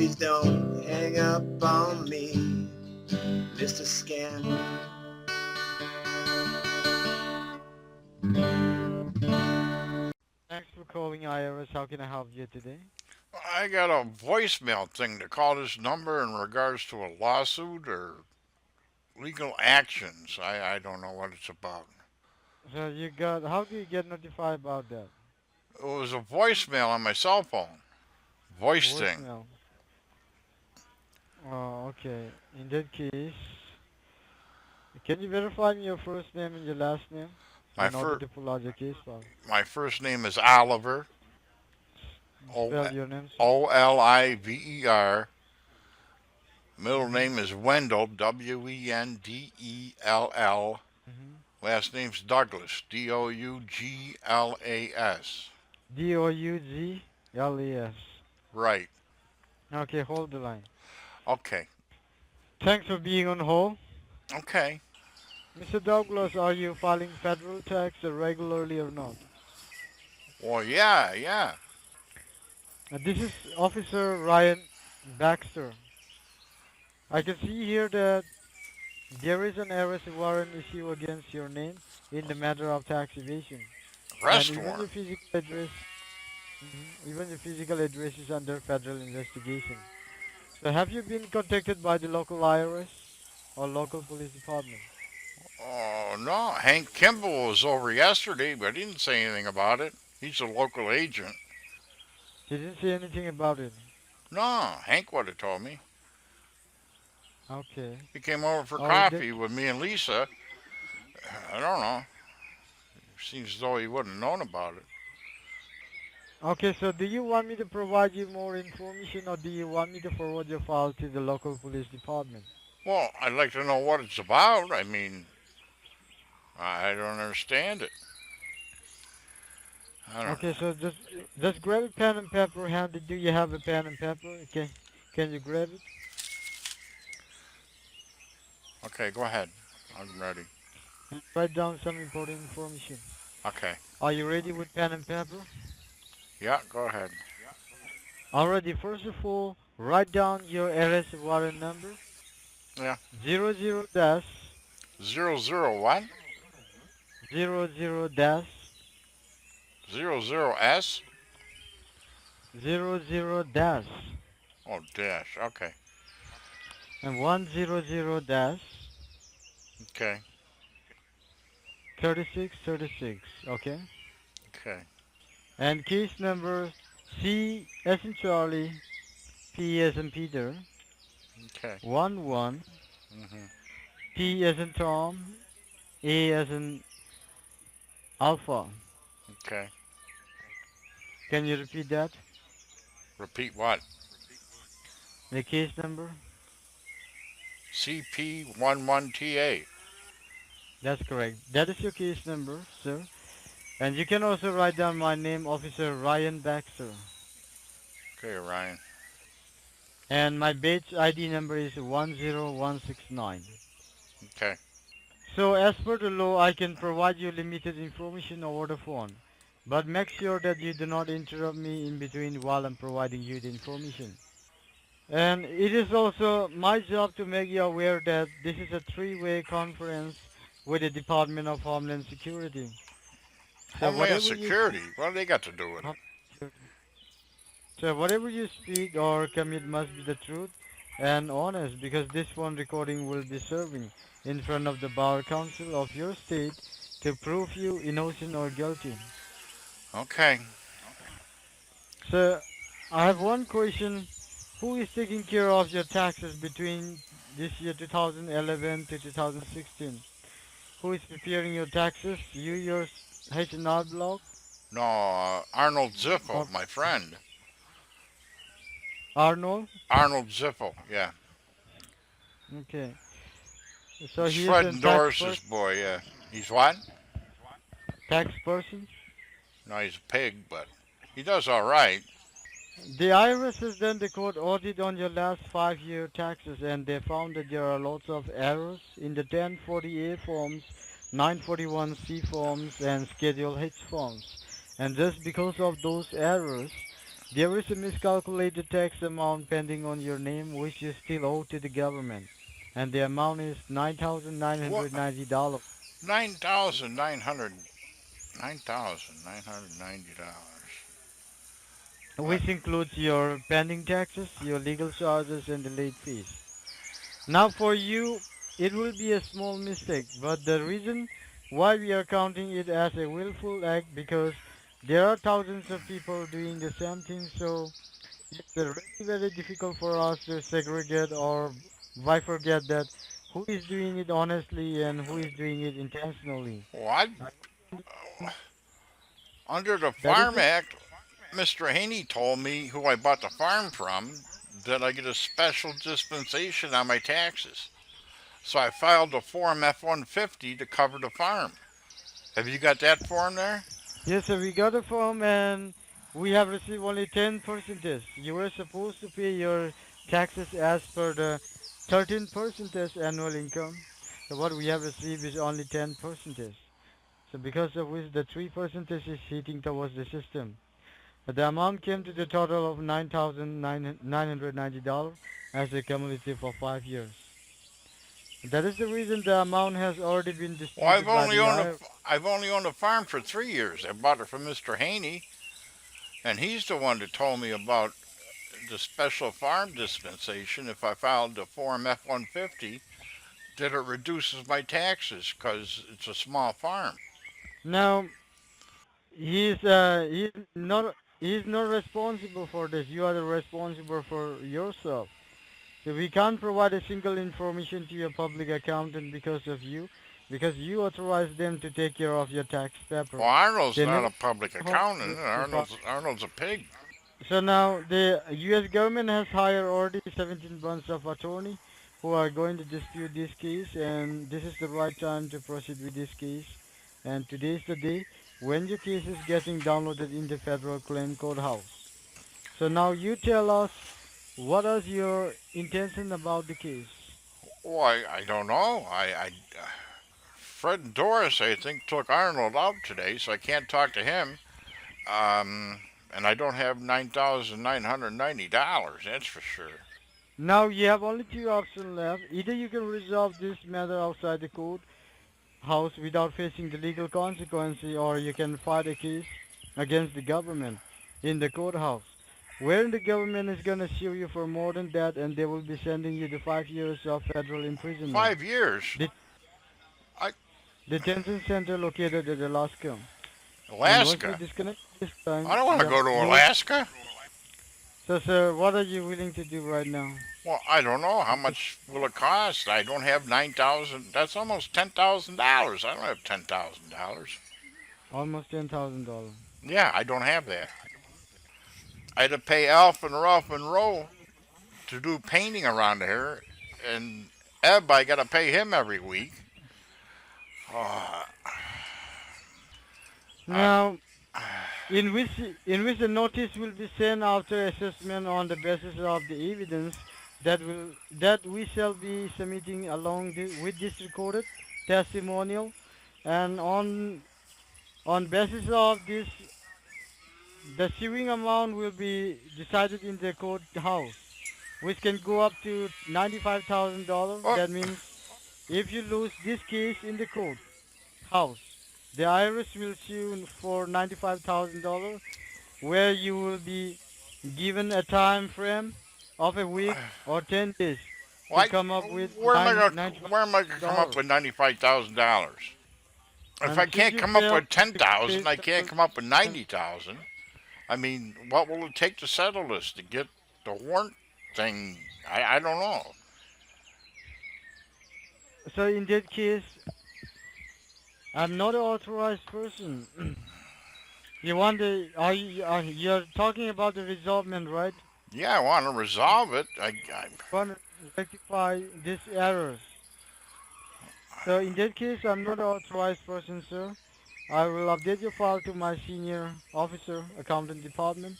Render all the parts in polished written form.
Please don't hang up on me, Mr. Scam. Thanks for calling IRS. How can I help you today? I got a voicemail thing to call this number in regards to a lawsuit or legal actions. I don't know what it's about. How do you get notified about that? It was a voicemail on my cell phone. Voice thing. Voicemail. Oh, okay. In that case, can you verify me your first name and your last name My in order first to pull out your case file? my first name is Oliver. O Spell your name, sir. Oliver. Middle Mm-hmm. name is Wendell. Wendell. Mm-hmm. Last name's Douglas. Douglas. Douglas. Right. Okay, hold the line. Okay. Thanks for being on hold. Okay. Mr. Douglas, are you filing federal tax regularly or not? Well, yeah, yeah. This is Officer Ryan Baxter. I can see here that there is an arrest warrant issue against your name in the matter of tax evasion, and Arrest even warrant. your physical address, even your physical address is under federal investigation. So, have you been contacted by the local IRS or local police department? Oh, no. Hank Kimball was over yesterday, but he didn't say anything about it. He's a local agent. They didn't say anything about it. No, Hank would have told me. Okay. He came over for Oh, in that. coffee with me and Lisa. I don't know. Seems as though he wouldn't have known about it. Okay. So, do you want me to provide you more information, or do you want me to forward your file to the local police department? Well, I'd like to know what it's about. I mean, I don't understand it. I don't Okay, so know. just grab a pen and paper handy. Do you have a pen and paper? Can you grab it? Okay, go ahead. I'm ready. And write down some important information. Okay. Are you ready with pen and paper? Yeah, go ahead. Already, first of all, write down your arrest warrant number. Yeah. 00 dash What? 00 dash S? 00 dash Oh, dash. Okay. and 100 dash Okay. 3636. Okay, Okay. and case number C as in Charlie, P as in Peter, Okay. 11 Hmm. T as in Tom, A as in Alpha. Okay. Can you repeat that? Repeat what? The case number? CP11TA. That's correct. That is your case number, sir. And you can also write down my name, Officer Ryan Baxter. Okay, Ryan. And my badge ID number is 10169. Okay. So as per the law, I can provide you limited information over the phone. But make sure that you do not interrupt me in between while I'm providing you the information. And it is also my job to make you aware that this is a three-way conference with the Department of Homeland Security. So Homeland whatever you speak, Security. What do they got to do with it? Hom- so whatever you speak or commit must be the truth and honest, because this phone recording will be serving in front of the bar council of your state to prove you innocent or guilty. Okay. So I have one question. Who is taking care of your taxes between this year 2011 to 2016? Who is preparing your taxes? You, your H&R Block, No, Arnold or Ziffel, my friend. Arnold? Arnold Ziffel. Yeah. Okay. So He's he is Fred a and tax Doris's person. boy. Yeah. He's what? Tax person. No, he's a pig, but he does all right. The IRS has done the court audit on your last 5-year taxes, and they found that there are lots of errors in the 1040A forms, 941C forms, and Schedule H forms. And just because of those errors, There is a miscalculated tax amount pending on your name which you still owe to the government. And the amount is What? $9,990, $9,990. What? which includes your pending taxes, your legal charges, and the late fees. Now for you, it will be a small mistake, but the reason why we are counting it as a willful act because there are thousands of people doing the same thing, so it's very difficult for us to segregate or bifurcate that who is doing it honestly and who is doing it intentionally. What? I understand. Under the That is Farm the Act, Mr. Haney told me, who I bought the farm from, that I get a special dispensation on my taxes. So I filed a Form F-150 to cover the farm. Have you got that form there? yes, sir. We got a form and we have received only 10 percentage. You were supposed to pay your taxes as per the 13 percentage annual income. So what we have received is only 10 percentage. So because of which the 3 percentage is hitting towards the system. The amount came to the total of $9,990 as a cumulative for 5 years. That is the reason the amount has already been Well, disputed by the IRS. I've only owned a farm for 3 years. I bought it from Mr. Haney, and he's the one that told me about the special farm dispensation if I filed the Form F-150, that it reduces my taxes because it's a small farm. Now, he's not responsible for this. You are the responsible for yourself. So we can't provide a single information to your public accountant because you authorized them to take care of your tax Well, paper. Arnold's They not never a public told accountant. you to file. Arnold's a pig. So now the U.S. government has hired already 17 bunch of attorney who are going to dispute this case, and this is the right time to proceed with this case. And today is the day when your case is getting downloaded in the federal claim courthouse. So now you tell us what is your intention about the case. Oh, I don't know. Fred and Doris, I think, took Arnold out today, so I can't talk to him. And I don't have $9,990. That's for sure. Now you have only two options left. Either you can resolve this matter outside the court house without facing the legal consequences, or you can fight a case against the government in the courthouse, where the government is gonna sue you for more than that, and they will be sending you to 5 years of federal imprisonment. 5 years. The I detention center located at Alaska. And once we Alaska. disconnect this I time, don't want to yeah, go to you will. Alaska. So, sir, what are you willing to do right now? Well, I don't know how much will it cost. I don't have 9,000. That's almost $10,000. I don't have $10,000. Almost $10,000. Yeah, I don't have that. I had to pay Alf and Ralph and Roe to do painting around here, and Eb, I got to pay him every week. Uh, I, Now, in which the notice will be sent after assessment on the basis of the evidence that we shall be submitting along with this recorded testimonial, and on basis of this the suing amount will be decided in the courthouse, which can go up to $95,000. oh, That means if you lose this case in the courthouse, the IRS will sue for $95,000, where you will be given a time frame of a week or 10 days to why? come up with Where am I gonna come up $95,000. with $95,000? If I And should can't you come up fail with to pay 10,000, I can't settlement, come up with 90,000. I mean, what will it take to settle this? To get the warrant thing? I don't know. so in that case, I'm not an authorized person. You want the, you're talking about the resolvement, right? Yeah, I want to resolve it. Want to rectify these errors. So in that case, I'm not an authorized person, sir. I will update your file to my senior officer, accountant department,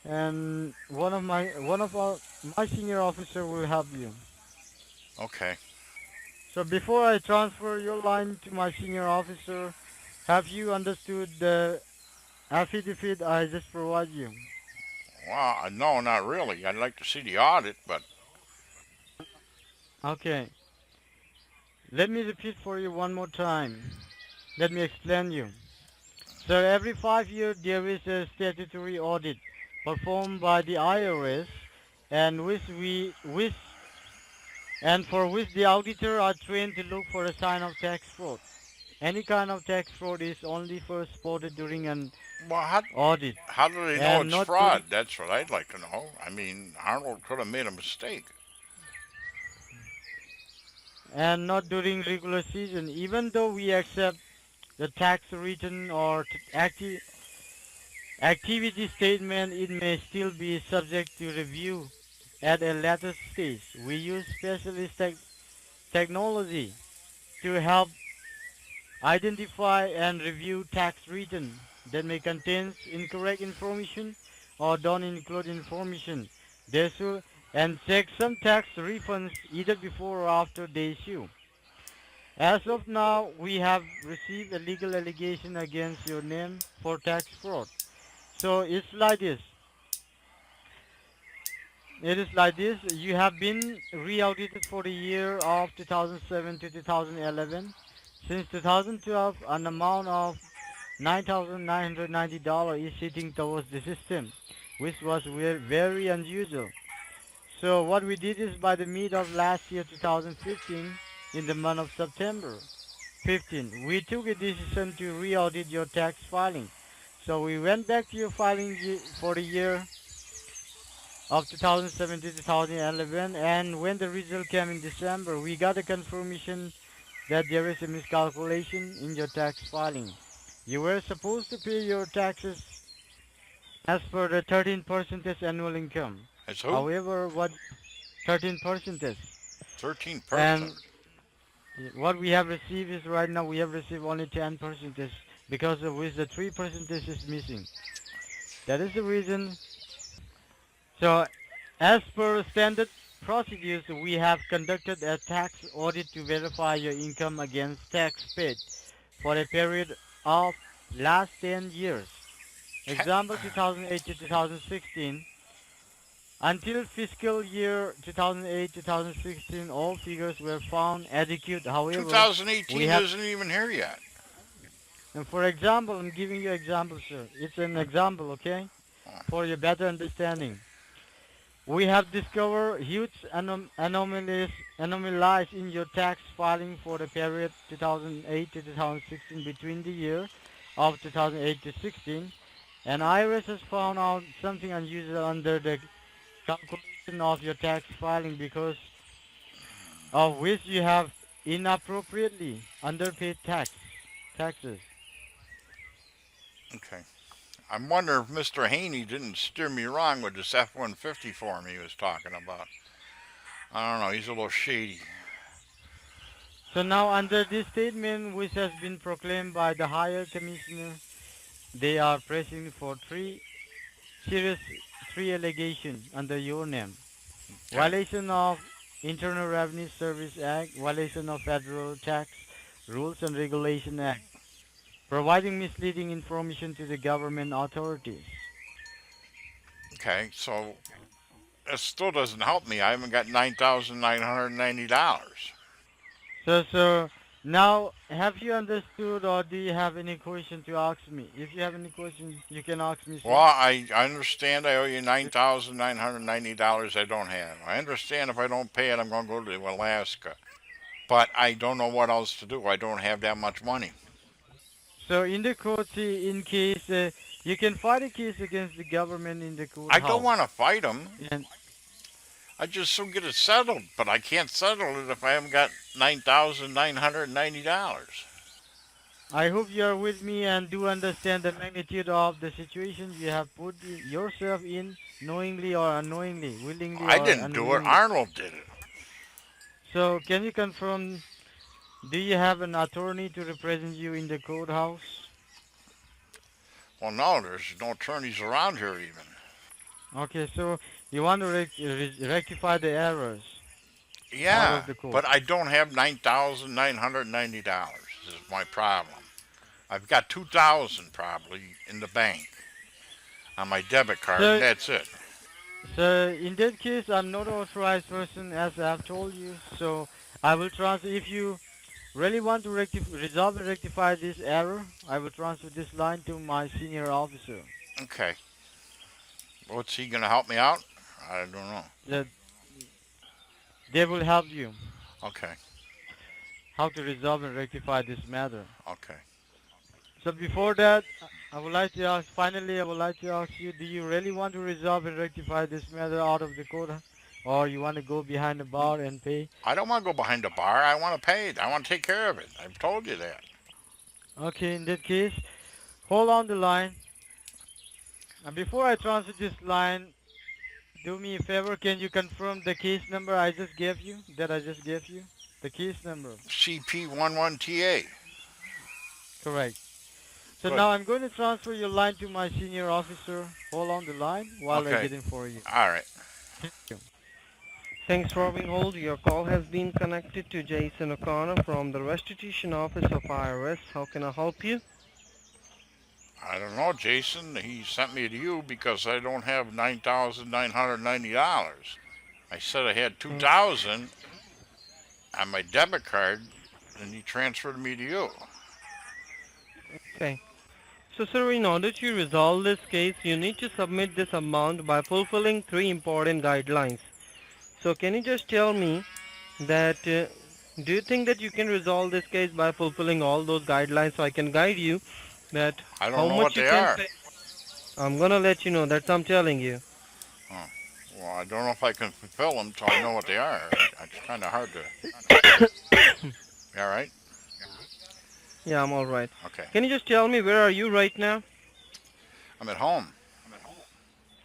and my senior officer will help you. Okay. So before I transfer your line to my senior officer, have you understood the affidavit I just provide you? Well, no, not really. I'd like to see the audit, but Okay, let me repeat for you one more time. Let me explain you. So every 5 years there is a statutory audit performed by the IRS and for which the auditor are trained to look for a sign of tax fraud. Any kind of tax fraud is only first spotted during an well, audit how do they know and it's not during fraud? That's what I'd like to know. I mean, Arnold could have made a mistake. regular season. Even though we accept the tax return or activity statement, it may still be subject to review at a later stage. We use specialist technology to help identify and review tax return that may contain incorrect information or don't include information they should, and check some tax refunds either before or after they issue. As of now, we have received a legal allegation against your name for tax fraud. So it's like this. It is like this. You have been re-audited for the year of 2007 to 2011. Since 2012, an amount of $9,990 is sitting towards the system, which was very unusual. So what we did is by the mid of last year, 2015, in the month of September 15, we took a decision to re-audit your tax filing. So we went back to your filing for the year of 2007 to 2011, and when the result came in December, we got a confirmation that there is a miscalculation in your tax filing. You were supposed to pay your taxes as per the 13% annual income. It's who? However, what 13%, 13%. and what we have received is right now we have received only 10%, because of which the 3% is missing. That is the reason. So, as per standard procedures, we have conducted a tax audit to verify your income against tax paid for a period of last 10 years. Example 2008 to 2016. Until fiscal year 2008-2016, all figures were found adequate. However, we 2018 have, isn't even here yet. and for example, I'm giving you example, sir. It's an example, okay, for your better understanding. We have discovered huge anomalies in your tax filing for the period 2008 to 2016 between the year of 2008 to 16, and IRS has found out something unusual under the calculation of your tax filing, because of which you have inappropriately underpaid taxes. Okay. I'm wondering if Mr. Haney didn't steer me wrong with this F-150 form he was talking about. I don't know. He's a little shady. So now under this statement, which has been proclaimed by the higher commissioner, they are pressing for serious three allegations under your name. Okay. Violation of Internal Revenue Service Act, violation of Federal Tax Rules and Regulation Act, providing misleading information to the government authorities. Okay. So that still doesn't help me. I haven't got $9,990. So now have you understood, or do you have any question to ask me? If you have any question, you can ask me, Well, sir. I understand I owe you $9,990 I don't have. I understand if I don't pay it, I'm going to go to Alaska. But I don't know what else to do. I don't have that much money. So in the court, see, in case you can fight a case against the government in the I don't courthouse. want to fight them. And I just so get it settled, but I can't settle it if I haven't got $9,990. I hope you are with me and do understand the magnitude of the situation you have put yourself in, knowingly or unknowingly, willingly I or didn't do it. unwillingly. Arnold did it. So can you confirm, do you have an attorney to represent you in the courthouse? Well, no, there's no attorneys around here even. Okay, so you want to rectify the errors out Yeah, of the court. but I don't have $9,990. This is my problem. I've got 2,000 probably in the bank on my debit card, and So that's it. So in that case, I'm not an authorized person as I've told you. So I will transfer. If you really want to resolve and rectify this error, I will transfer this line to my senior officer. Okay. What's he gonna help me out? I don't know. That they will help you Okay. how to resolve and rectify this matter. Okay. So before that, I would like to ask. Finally, I would like to ask you: do you really want to resolve and rectify this matter out of the court, or you want to go behind the bar and pay? I don't want to go behind the bar. I want to pay it. I want to take care of it. I've told you that. Okay, in that case, hold on the line. And before I transfer this line, do me a favor. Can you confirm the case number I just gave you? That I just gave you? The case number. CP11TA. Correct. So Good. now I'm going to transfer your line to my senior officer. Hold on the line while I Okay. get in for you. All right. Thank you. Thanks for being hold. Your call has been connected to Jason O'Connor from the Restitution Office of IRS. How can I help you? I don't know, Jason. He sent me to you because I don't have $9,990. I said I had 2,000 on my debit card, and he transferred me to you. Okay. So, sir, in order to resolve this case, you need to submit this amount by fulfilling three important guidelines. So, can you just tell me that do you think that you can resolve this case by fulfilling all those guidelines so I can guide you that I how don't know what much you they can are. pay? I'm gonna let you know. That's I'm telling you. Oh, well, I don't know if I can fulfill them till I know what they are. It's kind of hard to. You all right? Yeah, I'm all right. Okay. Can you just tell me where are you right now? I'm at home.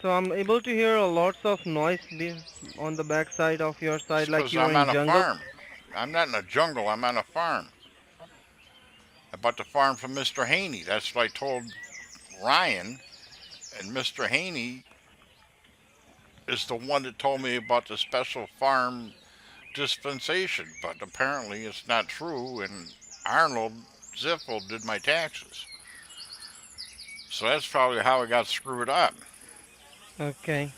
So I'm able to hear a lots of noise on the back side of your It's side, like because you are I'm in on a jungle. farm. I'm not in a jungle. I'm on a farm. I bought the farm from Mr. Haney. That's what I told Ryan. And Mr. Haney is the one that told me about the special farm dispensation. But apparently it's not true. And Arnold Ziffel did my taxes. So that's probably how it got screwed up. Okay.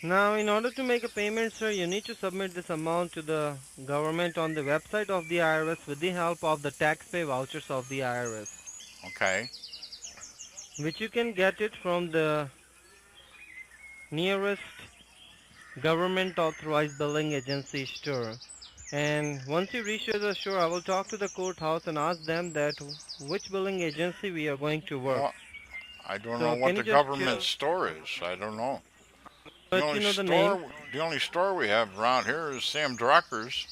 Now, in order to make a payment, sir, you need to submit this amount to the government on the website of the IRS with the help of the tax pay vouchers of the IRS, Okay. which you can get it from the nearest government authorized billing agency store. And once you reach to the store, I will talk to the courthouse and ask them that which billing agency we are going to work. Well, I don't know So what can the you just government store is. I don't know. The let only you know the name? store, the only store we have around here is Sam Drucker's,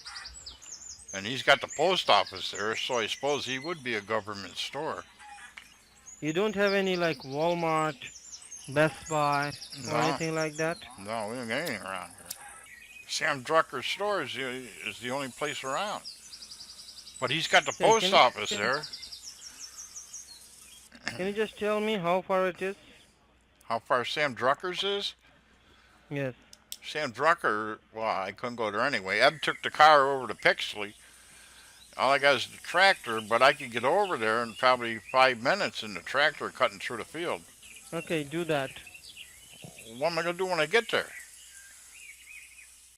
and he's got the post office there. So I suppose he would be a government store. You don't have any like Walmart, Best Buy, or No, anything like that? no, we don't get anything around here. Sam Drucker's store is the only place around. But he's got the Okay, post office there. can you just tell me how far it is? How far Sam Drucker's is? Yes. Sam Drucker, well, I couldn't go there anyway. Eb took the car over to Pixley. All I got is the tractor, but I could get over there in probably 5 minutes in the tractor cutting through the field. Okay, do that. What am I going to do when I get there?